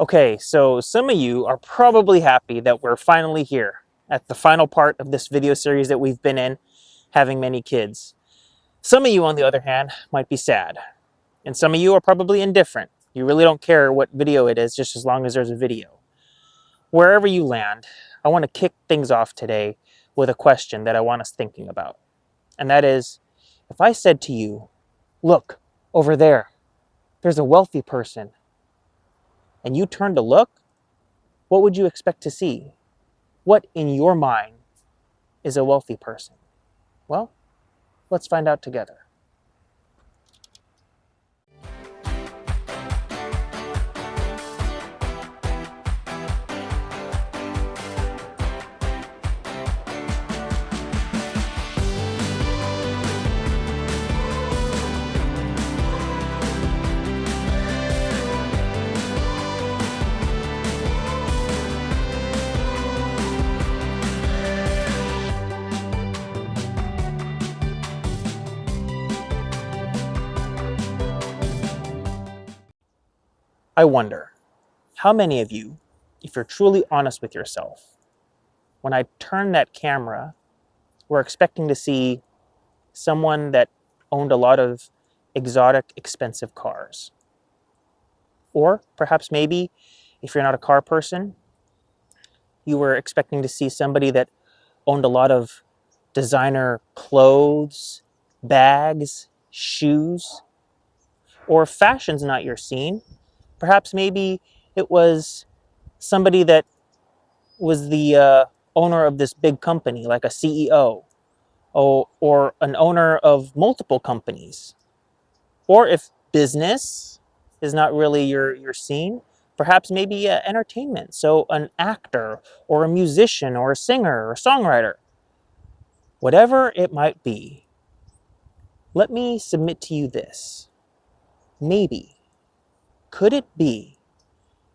Okay, so some of you are probably happy that we're finally here at the final part of this video series that we've been in, having many kids. Some of you, on the other hand, might be sad. And some of you are probably indifferent. You really don't care what video it is, just as long as there's a video. Wherever you land, I want to kick things off today with a question that I want us thinking about. And that is, if I said to you, look, over there's a wealthy person, and you turn to look, what would you expect to see? What in your mind is a wealthy person? Well, let's find out together. I wonder, how many of you, if you're truly honest with yourself, when I turn that camera, were expecting to see someone that owned a lot of exotic, expensive cars? Or perhaps maybe, if you're not a car person, you were expecting to see somebody that owned a lot of designer clothes, bags, shoes. Or if fashion's not your scene, perhaps maybe it was somebody that was the owner of this big company, like a CEO, or an owner of multiple companies. Or if business is not really your scene, perhaps maybe entertainment. So an actor or a musician or a singer or songwriter. Whatever it might be, let me submit to you this. Maybe, could it be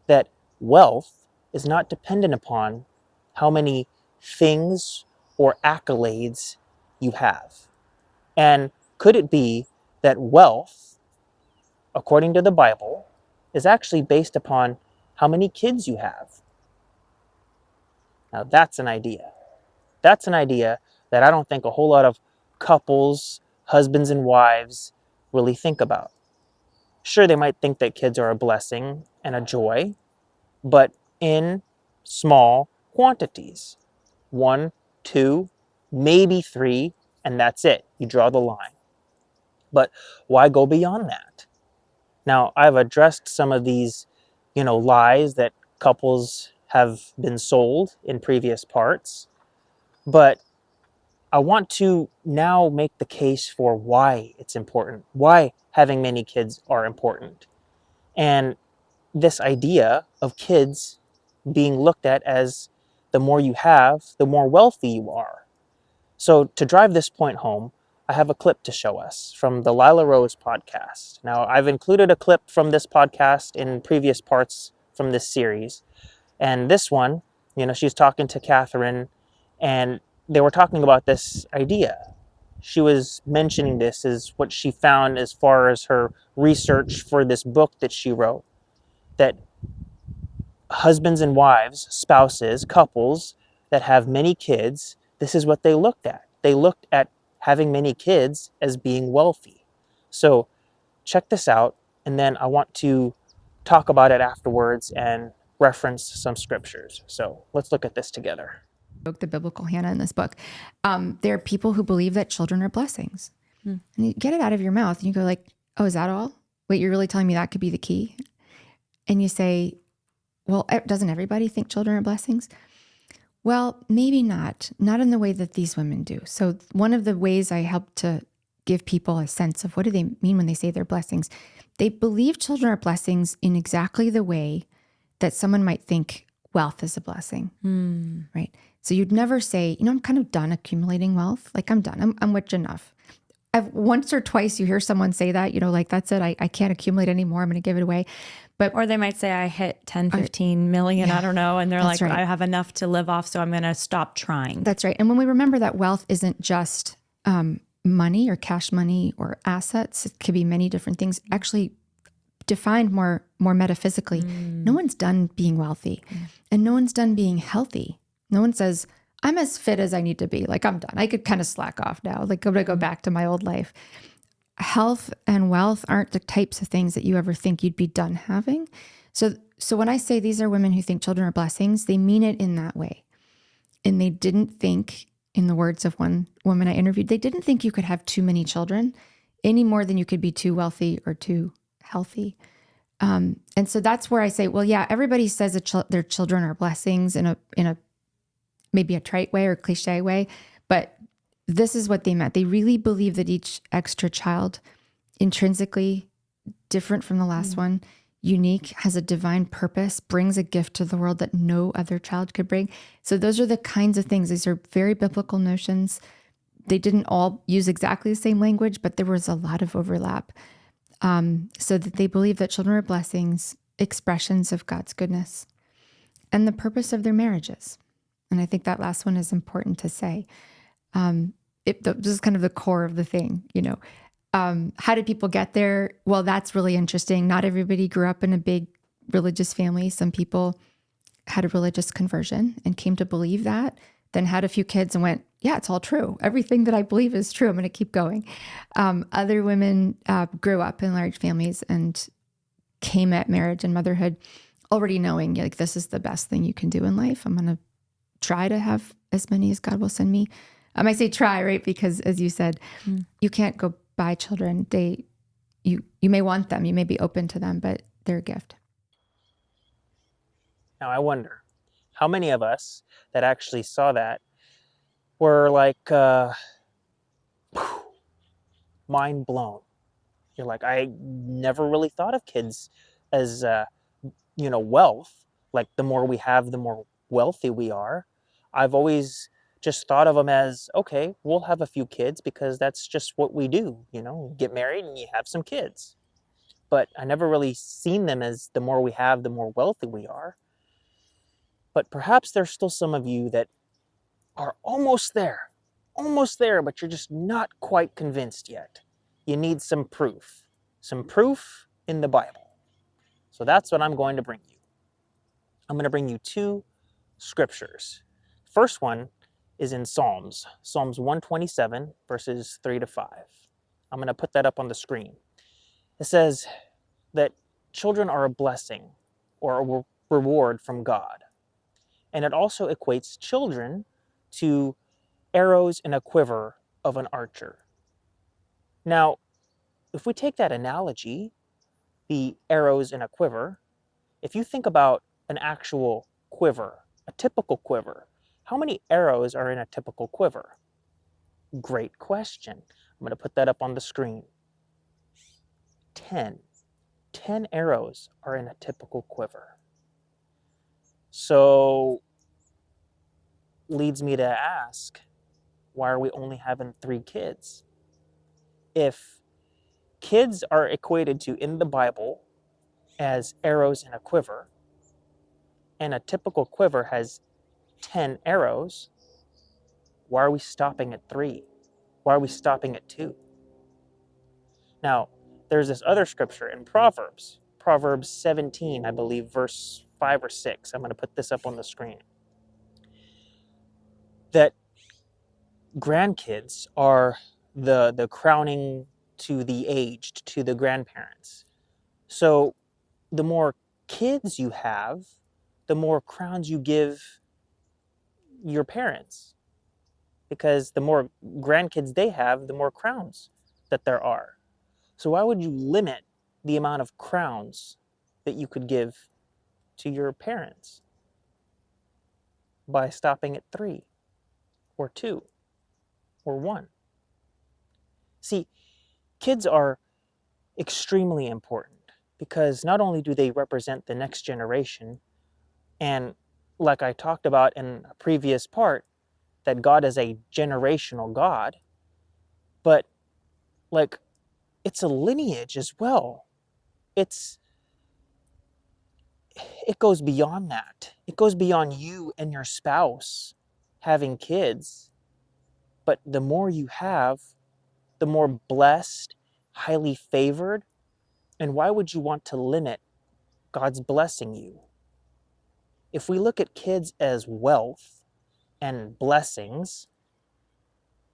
that wealth is not dependent upon how many things or accolades you have? And could it be that wealth, according to the Bible, is actually based upon how many kids you have? Now that's an idea. That's an idea that I don't think a whole lot of couples, husbands and wives, really think about. Sure, they might think that kids are a blessing and a joy, but in small quantities. 1, 2, maybe 3, and that's it. You draw the line. But why go beyond that? Now, I've addressed some of these, lies that couples have been sold in previous parts, but I want to now make the case for why it's important, why having many kids are important. And this idea of kids being looked at as the more you have, the more wealthy you are. So to drive this point home, I have a clip to show us from the Lila Rose podcast. Now, I've included a clip from this podcast in previous parts from this series. And this one, she's talking to Catherine, and they were talking about this idea. She was mentioning this as what she found as far as her research for this book that she wrote, that husbands and wives, spouses, couples that have many kids, this is what they looked at. They looked at having many kids as being wealthy. So check this out, and then I want to talk about it afterwards and reference some scriptures. So let's look at this together. The biblical Hannah in this book. There are people who believe that children are blessings. And you get it out of your mouth and you go like, oh, is that all? Wait, you're really telling me that could be the key? And you say, well, doesn't everybody think children are blessings? Well, maybe not in the way that these women do. So one of the ways I help to give people a sense of what do they mean when they say they're blessings, they believe children are blessings in exactly the way that someone might think wealth is a blessing, right? So you'd never say, I'm kind of done accumulating wealth. Like I'm done, I'm rich enough. I've once or twice you hear someone say that, like that's it. I can't accumulate anymore. I'm going to give it away. Or they might say, I hit 10, 15 million, I don't know. And they're like, right. I have enough to live off, so I'm going to stop trying. That's right. And when we remember that wealth isn't just money or cash money or assets, it could be many different things. Actually, defined more metaphysically. No one's done being wealthy, and no one's done being healthy. No one says, I'm as fit as I need to be. Like, I'm done. I could kind of slack off now. Like, I'm going to go back to my old life. Health and wealth aren't the types of things that you ever think you'd be done having. So when I say these are women who think children are blessings, they mean it in that way. And they didn't think, in the words of one woman I interviewed, they didn't think you could have too many children any more than you could be too wealthy or too healthy. And so that's where I say, well, yeah, everybody says that their children are blessings in a maybe a trite way or cliche way, but this is what they meant. They really believe that each extra child, intrinsically different from the last one, unique, has a divine purpose, brings a gift to the world that no other child could bring. So those are the kinds of things. These are very biblical notions. They didn't all use exactly the same language, but there was a lot of overlap. So that they believe that children are blessings, expressions of God's goodness, and the purpose of their marriages. And I think that last one is important to say. This is kind of the core of the thing, you know. How did people get there? Well, that's really interesting. Not everybody grew up in a big religious family. Some people had a religious conversion and came to believe that, then had a few kids and went, yeah, it's all true. Everything that I believe is true. I'm going to keep going. Other women grew up in large families and came at marriage and motherhood already knowing, like, this is the best thing you can do in life. I'm going to try to have as many as God will send me. I say try, right? Because as you said, you can't go buy children. You may want them, you may be open to them, but they're a gift. Now I wonder, how many of us that actually saw that were like, mind blown. You're like, I never really thought of kids as, wealth. Like, the more we have, the more wealthy we are. I've always just thought of them as, okay, we'll have a few kids because that's just what we do, get married and you have some kids. But I never really seen them as the more we have, the more wealthy we are. But perhaps there's still some of you that are almost there, but you're just not quite convinced yet. You need some proof in the Bible. So that's what I'm going to bring you. I'm going to bring you two scriptures. First one is in Psalms 127, verses 3-5. I'm going to put that up on the screen. It says that children are a blessing or a reward from God. And it also equates children to arrows in a quiver of an archer. Now, if we take that analogy, the arrows in a quiver, if you think about an actual quiver, a typical quiver, how many arrows are in a typical quiver? Great question. I'm going to put that up on the screen. 10. 10 arrows are in a typical quiver. So, leads me to ask, why are we only having 3 kids? If kids are equated to, in the Bible, as arrows in a quiver, and a typical quiver has 10 arrows, why are we stopping at 3? Why are we stopping at 2? Now, there's this other scripture in Proverbs 17, I believe, verse 5 or 6. I'm going to put this up on the screen. That grandkids are the crowning to the aged, to the grandparents. So the more kids you have, the more crowns you give your parents. Because the more grandkids they have, the more crowns that there are. So why would you limit the amount of crowns that you could give to your parents by stopping at 3 or 2 or 1? See, kids are extremely important because not only do they represent the next generation, and like I talked about in a previous part, that God is a generational God, but like, it's a lineage as well. It goes beyond that. It goes beyond you and your spouse having kids. But the more you have, the more blessed, highly favored, And why would you want to limit God's blessing you? If we look at kids as wealth and blessings,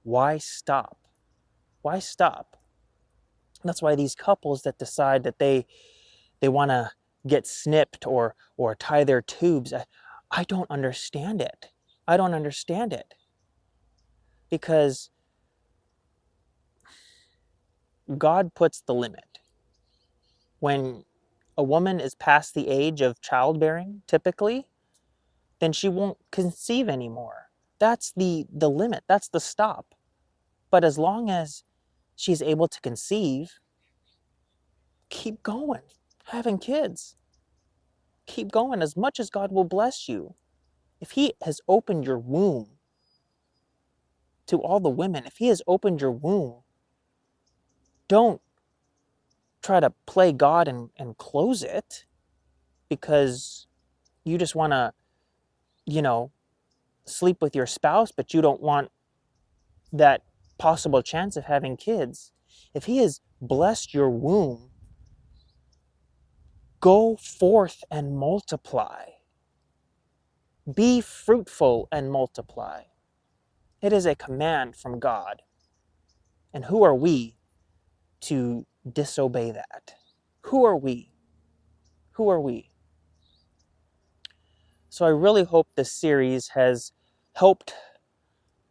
why stop? Why stop? That's why these couples that decide that they want to get snipped or tie their tubes, I don't understand it. I don't understand it. Because God puts the limit. When a woman is past the age of childbearing, typically, then she won't conceive anymore. That's the limit. That's the stop. But as long as she's able to conceive, keep going, having kids. Keep going as much as God will bless you. If He has opened your womb to all the women, if He has opened your womb, don't try to play God and close it because you just want to, sleep with your spouse, but you don't want that possible chance of having kids. If He has blessed your womb, go forth and multiply. Be fruitful and multiply. It is a command from God. And who are we to disobey that? Who are we? Who are we? So I really hope this series has helped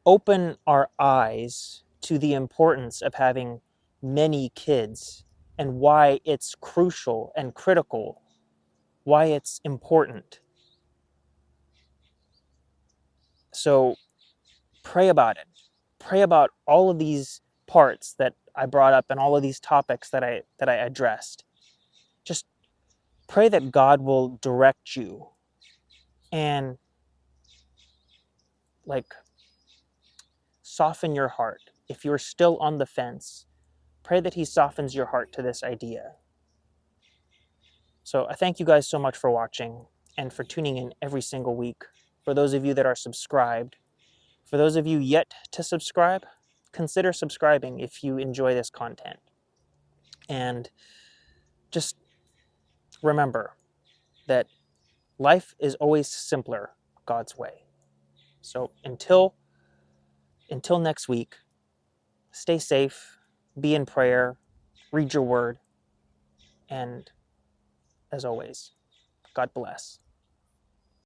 open our eyes to the importance of having many kids and why it's crucial and critical, why it's important. So pray about it. Pray about all of these parts that I brought up and all of these topics that I addressed. Just pray that God will direct you and soften your heart. If you're still on the fence, pray that He softens your heart to this idea. So I thank you guys so much for watching and for tuning in every single week. For those of you that are subscribed, for those of you yet to subscribe, consider subscribing if you enjoy this content. And just remember that life is always simpler God's way. So until next week, stay safe, be in prayer, read your word, and as always, God bless.